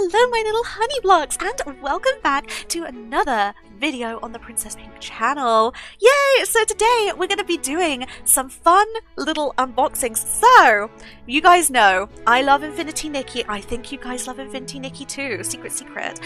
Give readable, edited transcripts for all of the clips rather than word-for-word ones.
Hello my little honey blocks, and welcome back to another video on the Princess Pink channel. Yay! So today we're going to be doing some fun little unboxings. So, you guys know, I love Infinity Nikki. I think you guys love Infinity Nikki too. Secret.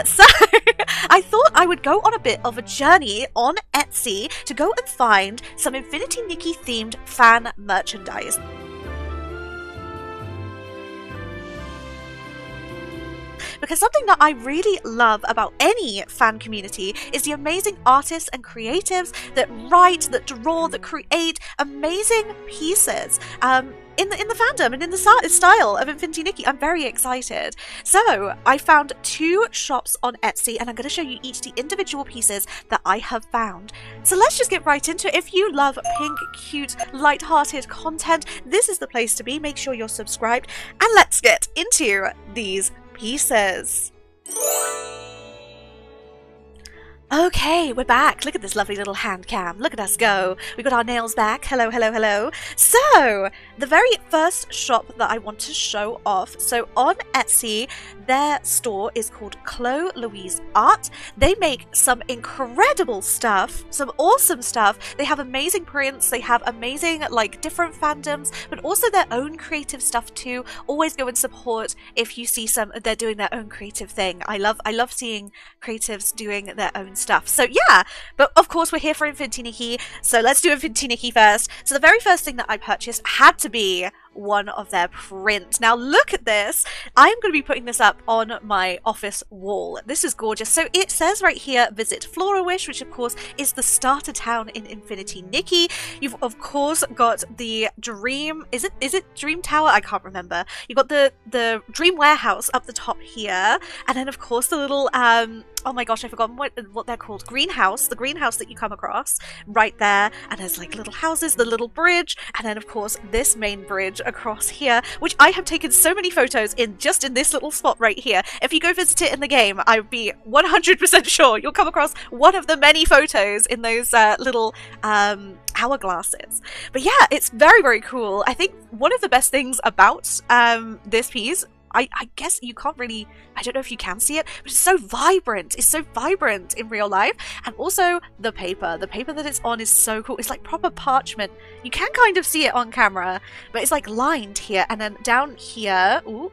So, I thought I would go on a bit of a journey on Etsy to go and find some Infinity Nikki themed fan merchandise. Because something that I really love about any fan community is the amazing artists and creatives that write, that draw, that create amazing pieces in the fandom and in the style of Infinity Nikki. I'm very excited. So I found two shops on Etsy, and I'm going to show you each the individual pieces that I have found. So let's just get right into it. If you love pink, cute, light-hearted content, this is the place to be. Make sure you're subscribed, and let's get into these pieces. Okay, we're back. Look at this lovely little hand cam. Look at us go. We got our nails back. Hello, hello, hello. So, the very first shop that I want to show off. So, on Etsy, their store is called Chloe Louise Art. They make some incredible stuff, some awesome stuff. They have amazing prints. They have amazing, like, different fandoms, but also their own creative stuff too. Always go and support if you see they're doing their own creative thing. I love seeing creatives doing their own stuff. So yeah, but of course we're here for Infinity Nikki, so let's do Infinity Nikki first. So the very first thing that I purchased had to be one of their prints. Now look at this. I'm going to be putting this up on my office wall. This is gorgeous. So it says right here, visit Flora-Wish, which of course is the starter town in Infinity Nikki. You've of course got the Dream, is it Dream Tower? I can't remember. You've got the Dream Warehouse up the top here, and then of course the little oh my gosh, I've forgotten what they're called. Greenhouse, the greenhouse that you come across right there. And there's like little houses, the little bridge, and then of course this main bridge across here, which I have taken so many photos in just in this little spot right here. If you go visit it in the game, I would be 100% sure you'll come across one of the many photos in those little hourglasses. But yeah, it's very, very cool. I think one of the best things about this piece, I guess you can't really, I don't know if you can see it, but it's so vibrant. It's so vibrant in real life. And also the paper that it's on is so cool. It's like proper parchment. You can kind of see it on camera, but it's like lined here. And then down here, ooh,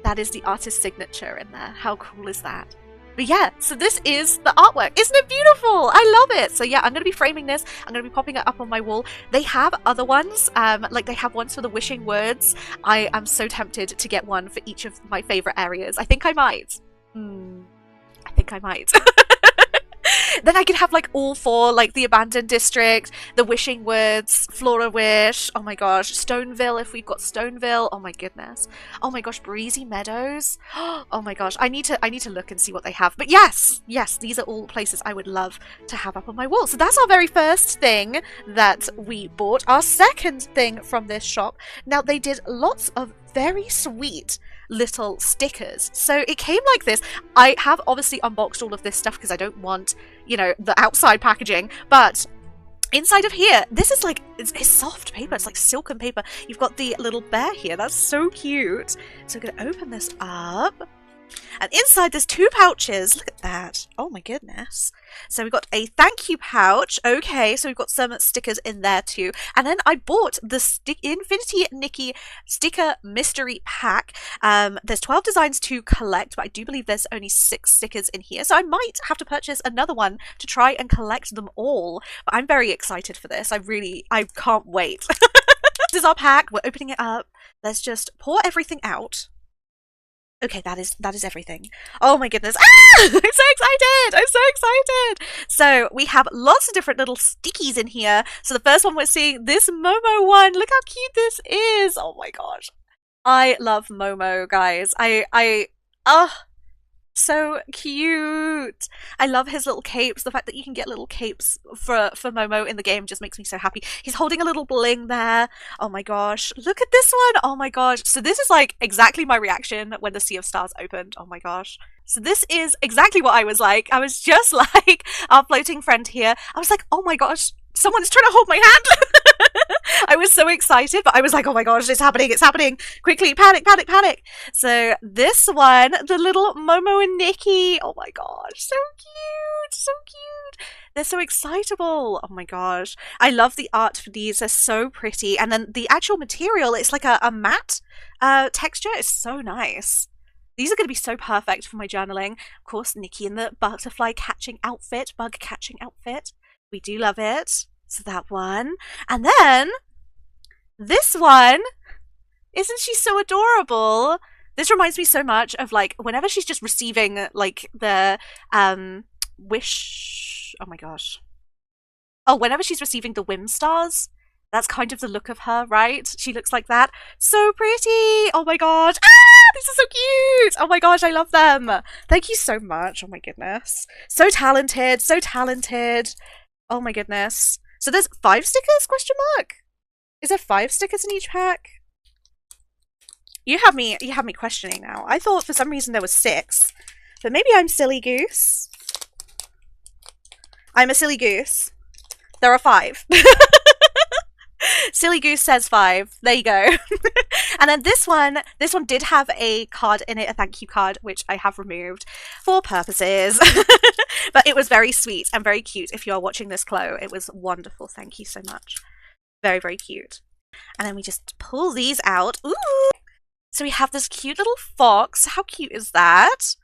that is the artist's signature in there. How cool is that? But yeah, so this is the artwork. Isn't it beautiful? I love it. So yeah, I'm going to be framing this. I'm going to be popping it up on my wall. They have other ones, like they have ones for the wishing words. I am so tempted to get one for each of my favorite areas. I think I might. I think I might. Then I could have like all four, like the Abandoned District, the Wishing Woods, Flora-Wish, oh my gosh, Stoneville if we've got Stoneville, oh my goodness. Oh my gosh, Breezy Meadows. Oh my gosh, I need to look and see what they have. But yes, these are all places I would love to have up on my wall. So that's our very first thing that we bought. Our second thing from this shop. Now they did lots of very sweet little stickers. So it came like this. I have obviously unboxed all of this stuff because I don't want, you know, the outside packaging, but inside of here, this is like, it's soft paper. It's like silken paper. You've got the little bear here. That's so cute. So I'm going to open this up. And inside there's two pouches. Look at that. Oh my goodness. So we've got a thank you pouch. Okay, so we've got some stickers in there too. And then I bought the Infinity Nikki sticker mystery pack. There's 12 designs to collect, but I do believe there's only 6 stickers in here. So I might have to purchase another one to try and collect them all. But I'm very excited for this. I can't wait. This is our pack. We're opening it up. Let's just pour everything out. Okay, that is everything. Oh my goodness. Ah! I'm so excited! I'm so excited! So we have lots of different little stickies in here. So the first one we're seeing, this Momo one. Look how cute this is. Oh my gosh. I love Momo, guys. So cute. I love his little capes. The fact that you can get little capes for Momo in the game just makes me so happy. He's holding a little bling there. Oh my gosh. Look at this one. Oh my gosh. So this is like exactly my reaction when the Sea of Stars opened. Oh my gosh. So this is exactly what I was like. I was just like our floating friend here. I was like, oh my gosh, someone's trying to hold my hand. I was so excited, but I was like, oh my gosh, it's happening, it's happening. Quickly, panic, panic, panic. So this one, the little Momo and Nikki. Oh my gosh, so cute, so cute. They're so excitable. Oh my gosh. I love the art for these. They're so pretty. And then the actual material, it's like a matte texture. It's so nice. These are going to be so perfect for my journaling. Of course, Nikki in the butterfly catching outfit, bug catching outfit. We do love it. So that one. And then this one. Isn't she so adorable? This reminds me so much of like whenever she's just receiving like the wish. Oh my gosh. Oh, whenever she's receiving the whim stars. That's kind of the look of her, right? She looks like that. So pretty! Oh my god. Ah! These are so cute! Oh my gosh, I love them! Thank you so much. Oh my goodness. So talented, so talented. Oh my goodness. So there's 5 stickers? Question mark? Is there 5 stickers in each pack? You have me questioning now. I thought for some reason there was 6. But maybe I'm silly goose. I'm a silly goose. There are 5. Silly Goose says 5. There you go. And then this one did have a card in it, a thank you card, which I have removed for purposes. But it was very sweet and very cute. If you are watching this, Chloe, it was wonderful. Thank you so much. Very, very cute. And then we just pull these out. Ooh! So we have this cute little fox. How cute is that?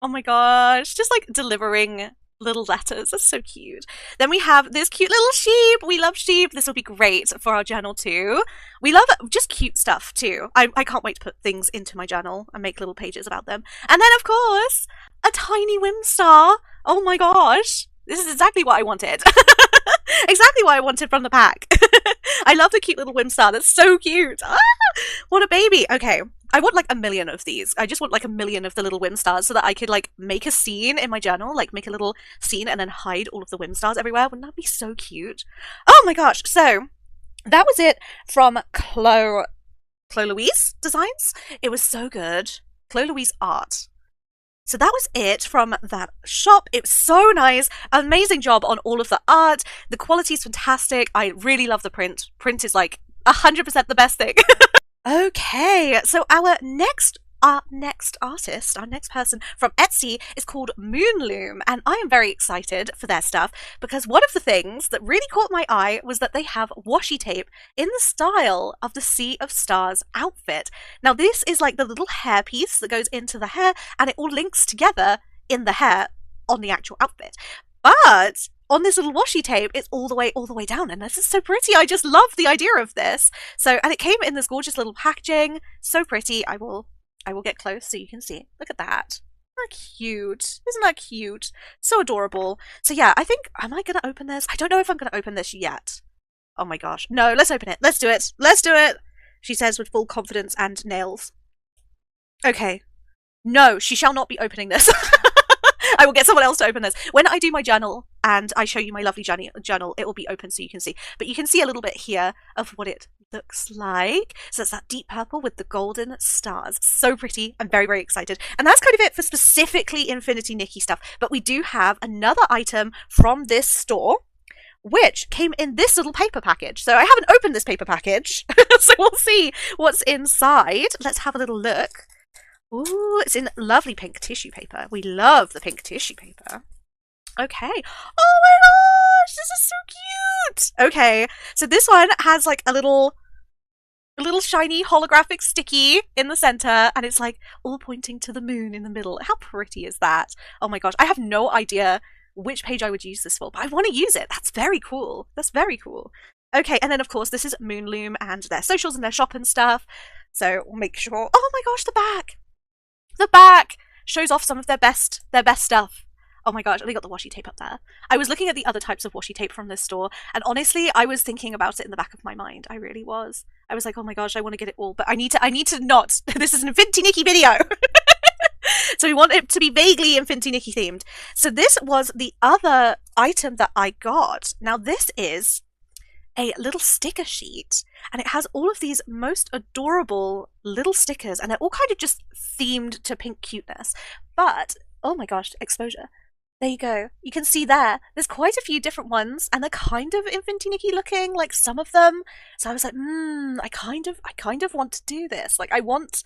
Oh my gosh. Just like delivering little letters. That's so cute. Then we have this cute little sheep. We love sheep. This will be great for our journal too. We love just cute stuff too. I can't wait to put things into my journal and make little pages about them. And then of course, a tiny whim star. Oh my gosh. This is exactly what I wanted. Exactly what I wanted from the pack. I love the cute little whim star. That's so cute. Ah, what a baby. Okay. I want like 1 million of these. I just want like 1 million of the little whim stars so that I could like make a scene in my journal, like make a little scene and then hide all of the whim stars everywhere. Wouldn't that be so cute? Oh my gosh. So that was it from Chloe Louise Designs. It was so good. Chloe Louise art. So that was it from that shop. It was so nice. Amazing job on all of the art. The quality is fantastic. I really love the print. Print is like 100% the best thing. Okay, so our next artist, our next person from Etsy is called Moonloom, and I am very excited for their stuff because one of the things that really caught my eye was that they have washi tape in the style of the Sea of Stars outfit. Now this is like the little hair piece that goes into the hair and it all links together in the hair on the actual outfit. But on this little washi tape, it's all the way down, and this is so pretty. I just love the idea of this. So, and it came in this gorgeous little packaging, so pretty. I will get close so you can see. Look at that. Isn't that cute? Isn't that cute? So adorable. So yeah, I think, am I gonna open this? I don't know if I'm gonna open this yet. Oh my gosh. No, let's open it. Let's do it. Let's do it. She says with full confidence and nails. Okay. No, she shall not be opening this. I will get someone else to open this. When I do my journal and I show you my lovely journal, it will be open so you can see. But you can see a little bit here of what it looks like. So it's that deep purple with the golden stars. So pretty. I'm very, very excited. And that's kind of it for specifically Infinity Nikki stuff. But we do have another item from this store, which came in this little paper package. So I haven't opened this paper package. So we'll see what's inside. Let's have a little look. Ooh, it's in lovely pink tissue paper. We love the pink tissue paper. Okay. Oh my gosh, this is so cute. Okay, so this one has like a little shiny holographic sticky in the center, and it's like all pointing to the moon in the middle. How pretty is that? Oh my gosh, I have no idea which page I would use this for, but I want to use it. That's very cool. That's very cool. Okay, and then of course this is Moonloom and their socials and their shop and stuff. So we'll make sure. Oh my gosh, the back. The back shows off some of their best stuff. Oh my gosh, they got the washi tape up there. I was looking at the other types of washi tape from this store, and honestly, I was thinking about it in the back of my mind. I really was. I was like, oh my gosh, I want to get it all, but I need to not. This is an Infinity Nikki video. So we want it to be vaguely Infinity Nikki themed. So this was the other item that I got. Now this is a little sticker sheet, and it has all of these most adorable little stickers, and they're all kind of just themed to pink cuteness. But oh my gosh, exposure. There you go. You can see there. There's quite a few different ones, and they're kind of Infinity Nikki looking, like some of them. So I was like, I kind of want to do this. Like, I want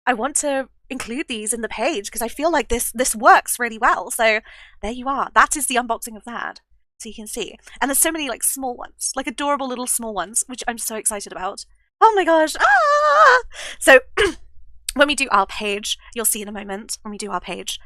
to include these in the page because I feel like this works really well. So there you are. That is the unboxing of that. So you can see. And there's so many like small ones, like adorable little small ones, which I'm so excited about. Oh my gosh. Ah! So when we do our page, you'll see in a moment when we do our page,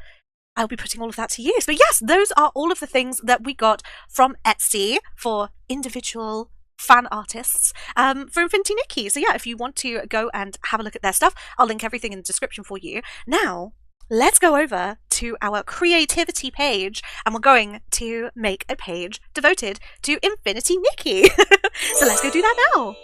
I'll be putting all of that to use. But yes, those are all of the things that we got from Etsy for individual fan artists for Infinity Nikki. So yeah, if you want to go and have a look at their stuff, I'll link everything in the description for you. Now, let's go over to our creativity page and we're going to make a page devoted to Infinity Nikki. So let's go do that now.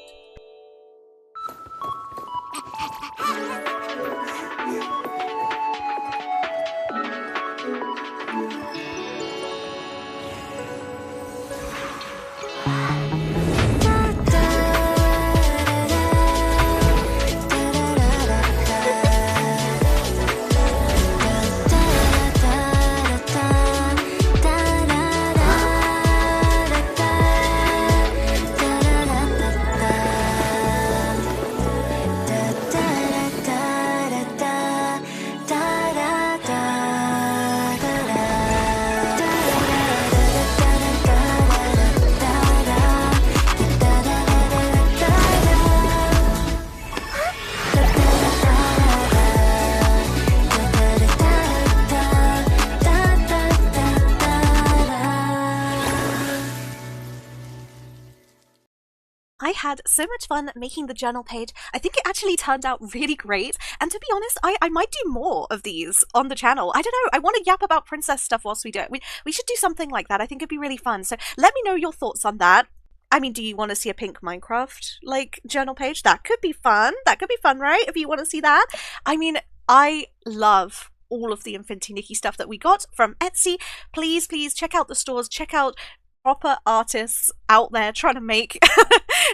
I had so much fun making the journal page. I think it actually turned out really great. And to be honest, I might do more of these on the channel. I don't know. I want to yap about princess stuff whilst we do it. We should do something like that. I think it'd be really fun. So let me know your thoughts on that. I mean, do you want to see a pink Minecraft like journal page? That could be fun. That could be fun, right? If you want to see that. I mean, I love all of the Infinity Nikki stuff that we got from Etsy. Please, please check out the stores. Check out proper artists out there trying to make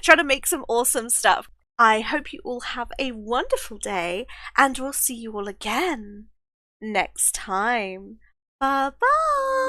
trying to make some awesome stuff. I hope you all have a wonderful day and we'll see you all again next time. Bye bye.